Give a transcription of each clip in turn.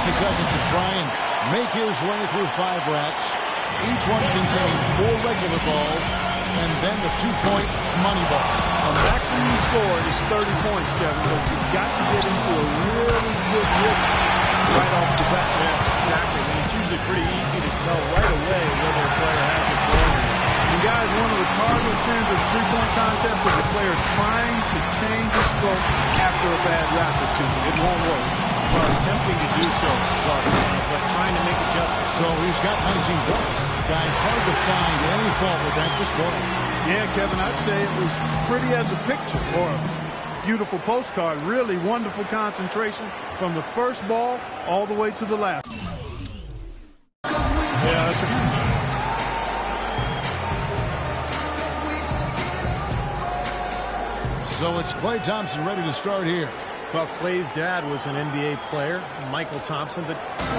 60 seconds to try and make his way through 5 racks. Each one containing 4 regular balls, and then the 2-point money ball. A maximum score is 30 points, Kevin, but you've got to get into a really good rhythm right off the bat. Yeah, exactly. And it's usually pretty easy to tell right away whether a player has it going. And guys, one of the cardinal sins of the three-point contest is a player trying to change his stroke after a bad rack or two. It won't work. Well, it's tempting to do so, Clark, but trying to make adjustments. So he's got 19 points. Guys, hard to find any fault with that display. Yeah, Kevin, I'd say it was pretty as a picture or a beautiful postcard. Really wonderful concentration from the first ball all the way to the last. Yeah, that's So it's Klay Thompson ready to start here. Well, Klay's dad was an NBA player, Michael Thompson, but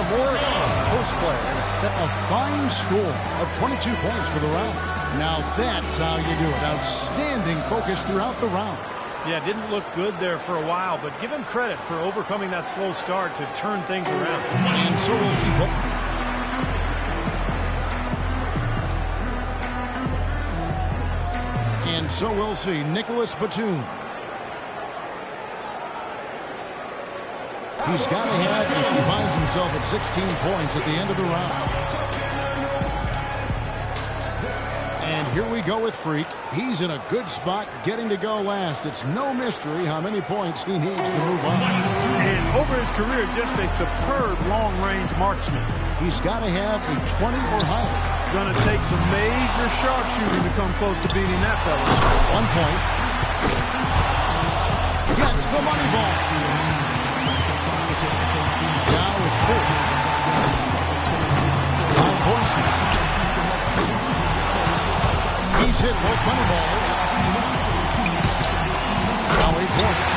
more of a post player. And A fine score of 22 points for the round. Now that's how you do it. Outstanding focus throughout the round. Yeah, didn't look good there for a while, but give him credit for overcoming that slow start to turn things around. And so we'll see. And so we'll see Nicholas Batum. He's got to have, he finds himself at 16 points at the end of the round. And here we go with Freak. He's in a good spot getting to go last. It's no mystery how many points he needs to move on. And over his career, just a superb long-range marksman. He's got to have a 20 or higher. Going to take some major sharpshooting to come close to beating that fella. 1 point. Gets the money ball. Now with 4. 5 points now. He's hit both money balls. Now 8 points.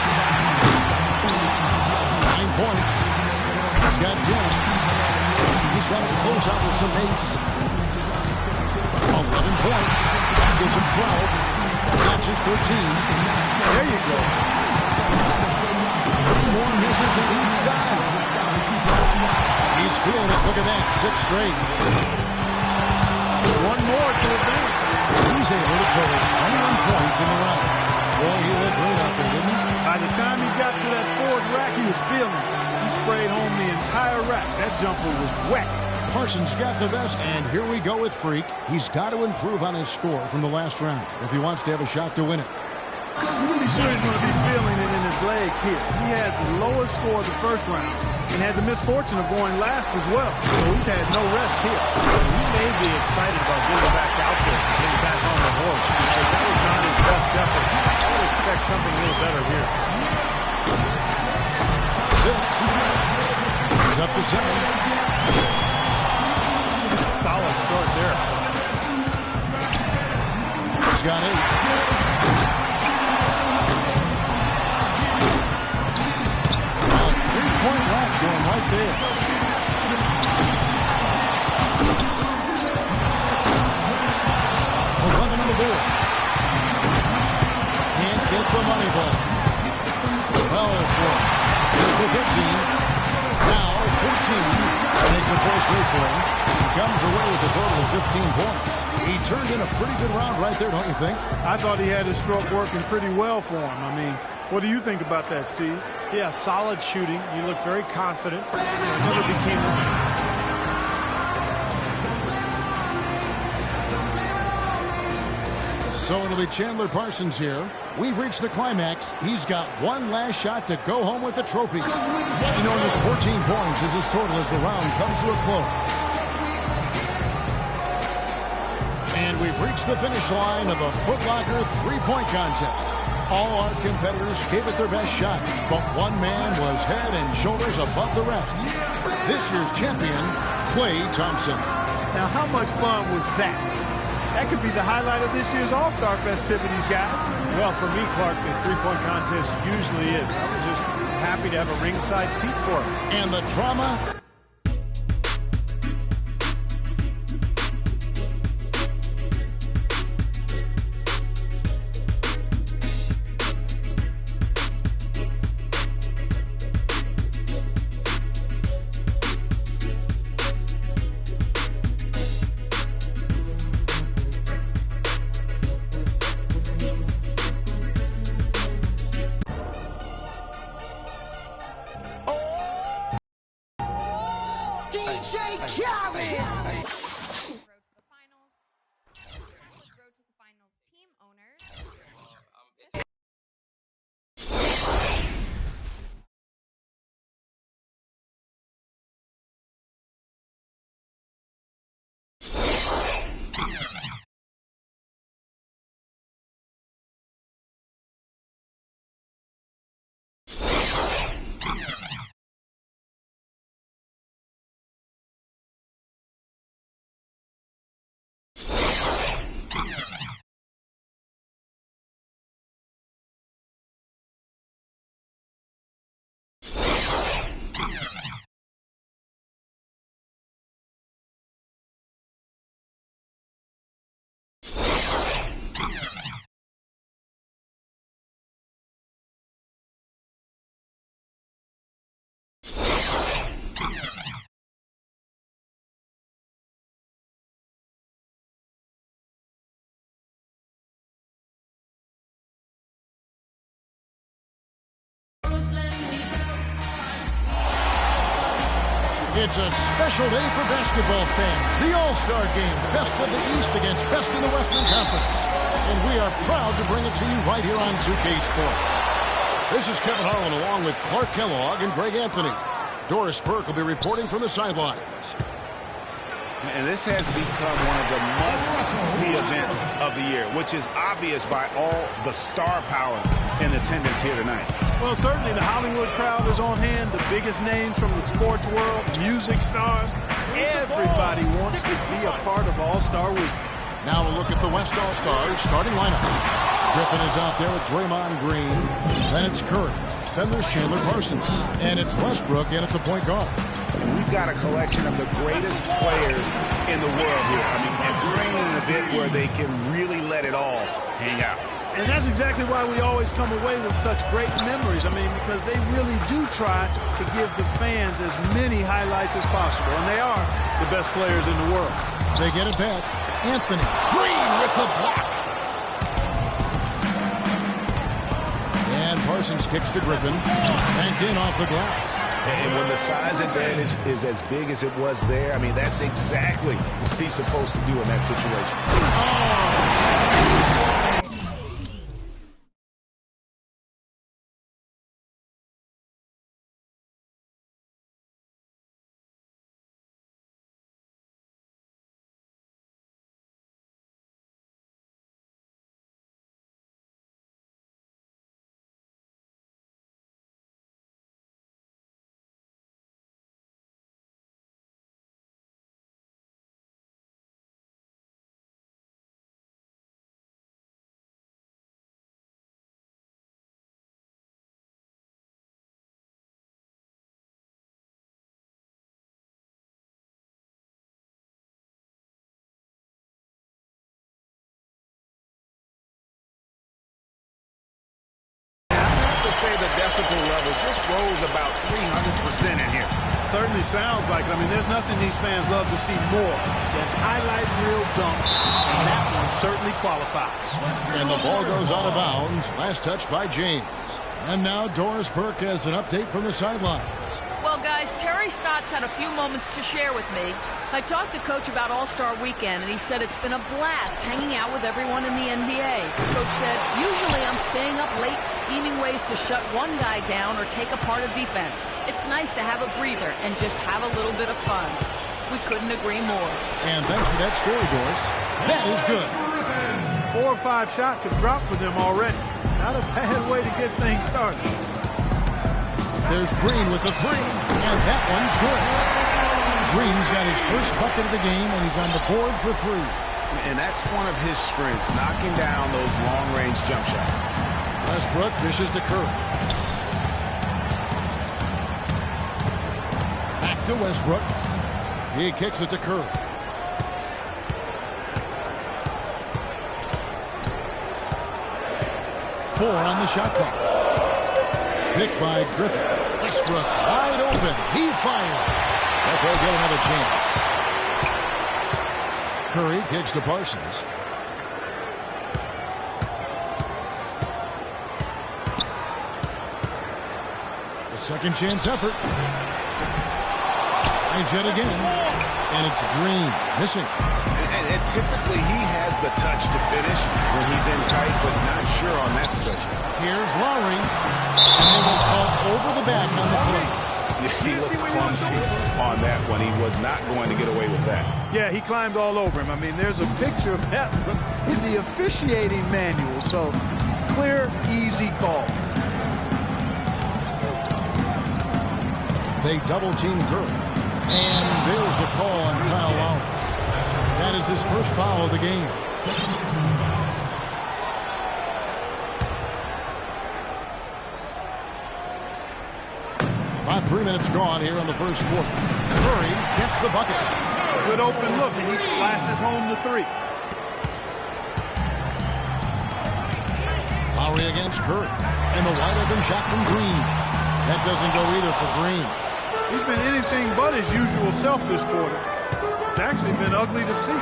9 points. He's got 10. He's got to close out with some 8s. 11 points. Gives him 12. Matches 13. There you go. 3 more misses and he's done. He's feeling it. Look at that. 6 straight. 1 more to advance. He's able to total 21 points in the round. Boy, he looked great out there, didn't he? By the time he got to that 4th rack, he was feeling it. He sprayed home the entire rack. That jumper was wet. Parsons got the best, and here we go with Freak. He's got to improve on his score from the last round if he wants to have a shot to win it. I'm pretty sure he's going to be feeling it in his legs here. He had the lowest score of the first round and had the misfortune of going last as well. So he's had no rest here. He may be excited about getting back out there, getting back on the horse, because that was not his best effort. I would expect something a little better here. 6. He's up to 7. Solid start there. He's got 8. Well, 3-point left going right there. 11 on the board. Can't get the money ball. 12 for 15. Now 14. Makes a 4 straight for him. He comes away with a total of 15 points. He turned in a pretty good round right there, don't you think? I thought he had his stroke working pretty well for him. I mean, what do you think about that, Steve? Yeah, solid shooting. He looked very confident. Never became So it'll be Chandler Parsons here. We've reached the climax. He's got one last shot to go home with the trophy. You know, with 14 points is his total as the round comes to a close. And we've reached the finish line of the Foot Locker three-point contest. All our competitors gave it their best shot, but one man was head and shoulders above the rest. This year's champion, Klay Thompson. Now, how much fun was that? That could be the highlight of this year's All-Star festivities, guys. Well, for me, Clark, the three-point contest usually is. I was just happy to have a ringside seat for it. And the drama It's a special day for basketball fans. The All-Star Game, best of the East against best of the Western Conference. And we are proud to bring it to you right here on 2K Sports. This is Kevin Harlan along with Clark Kellogg and Greg Anthony. Doris Burke will be reporting from the sidelines. And this has become one of the must-see events of the year, which is obvious by all the star power in attendance here tonight. Well, certainly the Hollywood crowd is on hand, the biggest names from the sports world, music stars. Everybody wants to be a part of All-Star Week. Now a look at the West All-Stars starting lineup. Griffin is out there with Draymond Green. Then it's Curry. Then there's Chandler Parsons. And it's Westbrook in at the point guard. And we've got a collection of the greatest players in the world here. I mean, and during an event where they can really let it all hang out. And that's exactly why we always come away with such great memories. I mean, because they really do try to give the fans as many highlights as possible. And they are the best players in the world. They get it back. Anthony Green with the block. And Parsons kicks to Griffin. Banked in off the glass. And when the size advantage is as big as it was there, I mean, that's exactly what he's supposed to do in that situation. Say the decibel level just rose about 300% in here. Certainly sounds like it. I mean, there's nothing these fans love to see more than highlight reel dunks, and that one certainly qualifies. And the ball goes out of bounds. Last touch by James. And now Doris Burke has an update from the sidelines. Well, guys, Terry Stotts had a few moments to share with me. I talked to Coach about All-Star Weekend, and he said it's been a blast hanging out with everyone in the NBA. Coach said, usually I'm staying up late, scheming ways to shut one guy down or take apart a defense. It's nice to have a breather and just have a little bit of fun. We couldn't agree more. And thanks for that story, Doris. That is good. 4 or 5 shots have dropped for them already. Not a bad way to get things started. There's Green with the three, and that one's good. Green's got his first bucket of the game, and he's on the board for 3. And that's one of his strengths, knocking down those long-range jump shots. Westbrook dishes to Curry. Back to Westbrook. He kicks it to Curry. Four on the shot clock. Picked by Griffin. Westbrook wide open. He fires. But they'll get another chance. Curry kicks to Parsons. A second chance effort. Tries yet again. And it's Green. Missing. And typically he has the touch to finish when he's in tight, but not sure on that possession. Here's Lowry. And they will call over the back on the play. He looked clumsy on that one. He was not going to get away with that. Yeah, he climbed all over him. I mean, there's a picture of that in the officiating manual. So, clear, easy call. They double-team Curry. And there's the call on Kyle Lowry. That is his first foul of the game. About 3 minutes gone here in the first quarter. Curry gets the bucket. Good open look, and he splashes home the three. Lowry against Curry. And the wide open shot from Green. That doesn't go either for Green. He's been anything but his usual self this quarter. It's actually been ugly to see.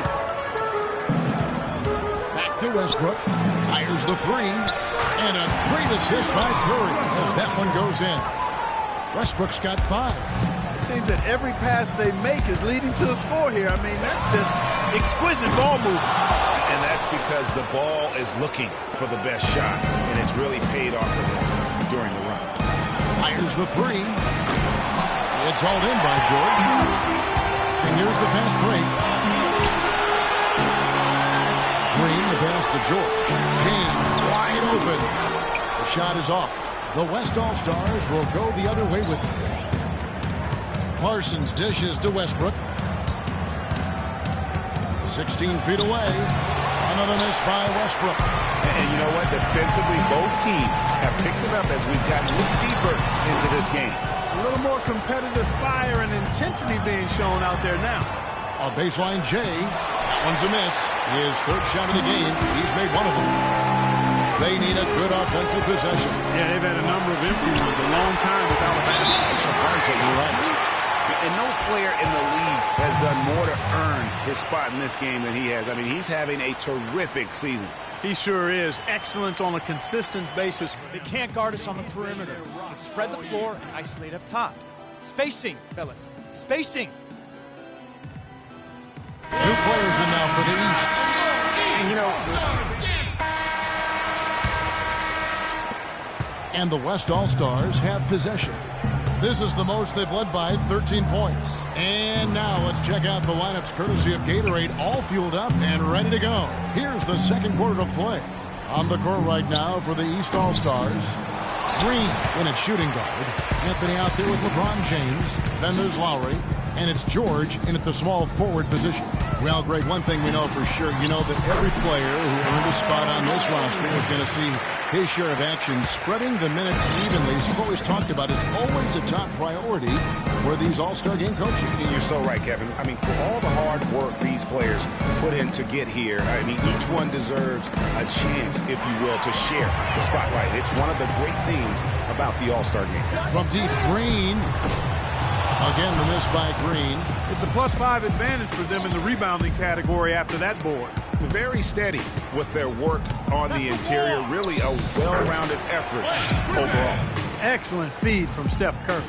Back to Westbrook. Fires the three. And a great assist by Curry as that one goes in. Westbrook's got 5. It seems that every pass they make is leading to a score here. I mean, that's just exquisite ball movement. And that's because the ball is looking for the best shot, and it's really paid off for them during the run. Fires the three. It's hauled in by George. And here's the fast break. Green, the pass to George. James wide open. The shot is off. The West All-Stars will go the other way with it. Parsons dishes to Westbrook. 16 feet away. Another miss by Westbrook. And you know what? Defensively, both teams have picked it up as we've gotten a little deeper into this game. A little more competitive fire and intensity being shown out there now. A baseline J. One's a miss. His third shot of the game. He's made one of them. They need a good offensive possession. Yeah, they've had a number of empty ones, a long time without a basket. You're right. And no player in the league has done more to earn his spot in this game than he has. I mean, he's having a terrific season. He sure is. Excellence on a consistent basis. They can't guard us on the perimeter. Let's spread the floor and isolate up top. Spacing, fellas. Spacing. 2 players in now for the East. And, you know, and the West All-Stars have possession. This is the most they've led by 13 points. And now let's check out the lineups courtesy of Gatorade, all fueled up and ready to go. Here's the second quarter of play. On the court right now for the East All-Stars. Green in at shooting guard. Anthony out there with LeBron James. Then there's Lowry. And it's George in at the small forward position. Well, Greg, one thing we know for sure, you know that every player who earned a spot on this roster is going to see his share of action. Spreading the minutes evenly, as you've always talked about, is always a top priority for these All-Star game coaches. And you're so right, Kevin. I mean, for all the hard work these players put in to get here, I mean, each one deserves a chance, if you will, to share the spotlight. It's one of the great things about the All-Star game. From deep, Green. Again, the miss by Green. It's a +5 advantage for them in the rebounding category after that board. Very steady with their work on the interior. Really a well-rounded effort overall. Excellent feed from Steph Curry.